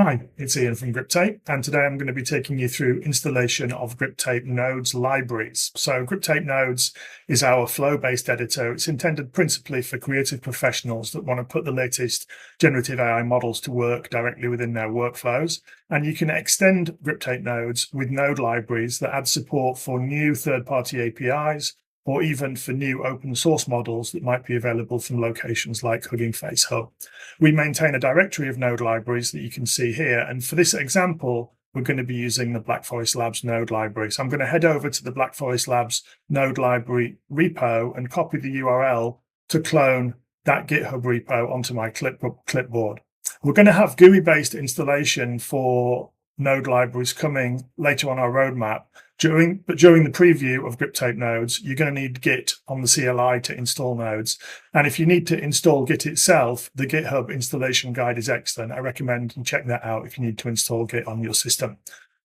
Hi, it's Ian from Griptape, and today I'm going to be taking you through installation of Griptape Nodes libraries. So Griptape Nodes is our flow-based editor. It's intended principally for creative professionals that want to put the latest generative AI models to work directly within their workflows. And you can extend Griptape Nodes with node libraries that add support for new third-party APIs, or even for new open source models that might be available from locations like Hugging Face Hub. We maintain a directory of node libraries that you can see here. And for this example, we're going to be using the Black Forest Labs node library. So I'm going to head over to the Black Forest Labs node library repo and copy the URL to clone that GitHub repo onto my clipboard. We're going to have GUI-based installation for node libraries coming later on our roadmap. During the preview of Griptape Nodes, you're going to need Git on the CLI to install nodes. And if you need to install Git itself, the GitHub installation guide is excellent. I recommend you check that out if you need to install Git on your system.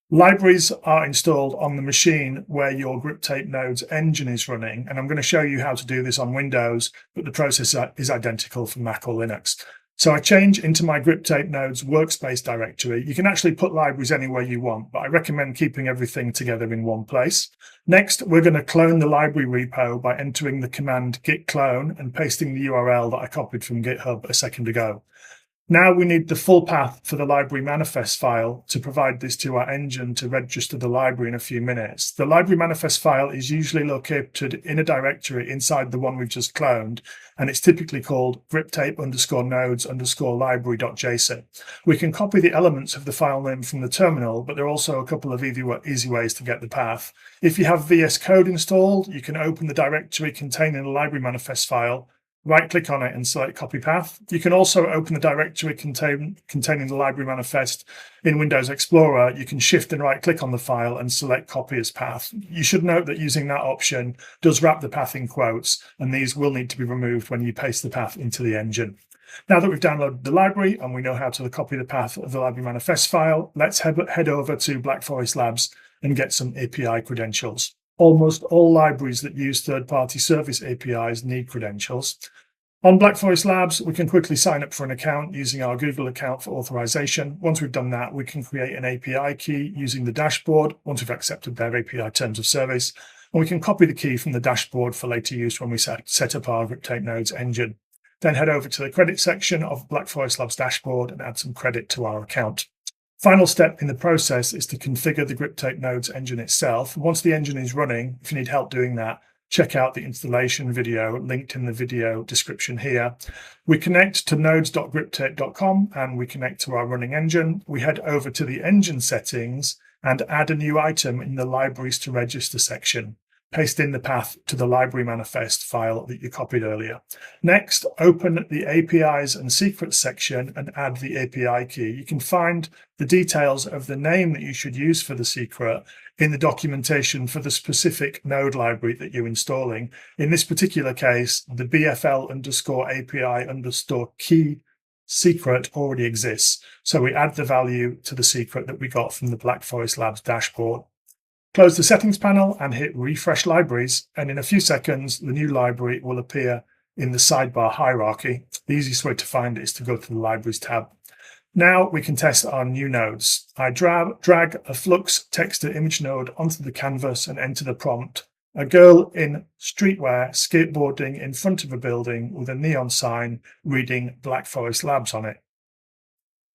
Libraries are installed on the machine where your Griptape Nodes engine is running. And I'm going to show you how to do this on Windows, but the process is identical for Mac or Linux. So I change into my Griptape Nodes workspace directory. You can actually put libraries anywhere you want, but I recommend keeping everything together in one place. Next, we're going to clone the library repo by entering the command git clone and pasting the URL that I copied from GitHub a second ago. Now we need the full path for the library manifest file to provide this to our engine to register the library in a few minutes. The library manifest file is usually located in a directory inside the one we've just cloned, and it's typically called griptape_nodes_library.json. We can copy the elements of the file name from the terminal, but there are also a couple of easy ways to get the path. If you have VS Code installed, you can open the directory containing the library manifest file, right-click on it and select Copy Path. You can also open the directory containing the library manifest in Windows Explorer. You can shift and right-click on the file and select Copy as Path. You should note that using that option does wrap the path in quotes, and these will need to be removed when you paste the path into the engine. Now that we've downloaded the library and we know how to copy the path of the library manifest file, let's head over to Black Forest Labs and get some API credentials. Almost all libraries that use third-party service APIs need credentials. On Black Forest Labs, we can quickly sign up for an account using our Google account for authorization. Once we've done that, we can create an API key using the dashboard once we've accepted their API terms of service. And we can copy the key from the dashboard for later use when we set up our Griptape Nodes engine. Then head over to the credit section of Black Forest Labs dashboard and add some credit to our account. Final step in the process is to configure the Griptape Nodes engine itself. Once the engine is running, if you need help doing that, check out the installation video linked in the video description here. We connect to nodes.griptape.com and we connect to our running engine. We head over to the engine settings and add a new item in the libraries to register section. Paste in the path to the library manifest file that you copied earlier. Next, open the APIs and secrets section and add the API key. You can find the details of the name that you should use for the secret in the documentation for the specific node library that you're installing. In this particular case, the BFL_API_key secret already exists. So we add the value to the secret that we got from the Black Forest Labs dashboard. Close the settings panel and hit refresh libraries, and in a few seconds, the new library will appear in the sidebar hierarchy. The easiest way to find it is to go to the libraries tab. Now we can test our new nodes. I drag a Flux text to image node onto the canvas and enter the prompt. A girl in streetwear skateboarding in front of a building with a neon sign reading Black Forest Labs on it.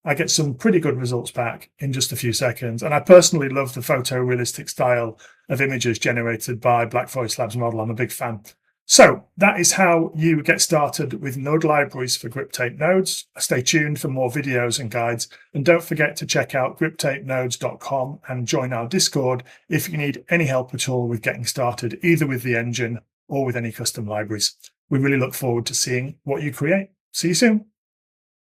I get some pretty good results back in just a few seconds. And I personally love the photorealistic style of images generated by Black Forest Labs model. I'm a big fan. So that is how you get started with node libraries for Griptape Nodes. Stay tuned for more videos and guides. And don't forget to check out griptapenodes.com and join our Discord if you need any help at all with getting started, either with the engine or with any custom libraries. We really look forward to seeing what you create. See you soon.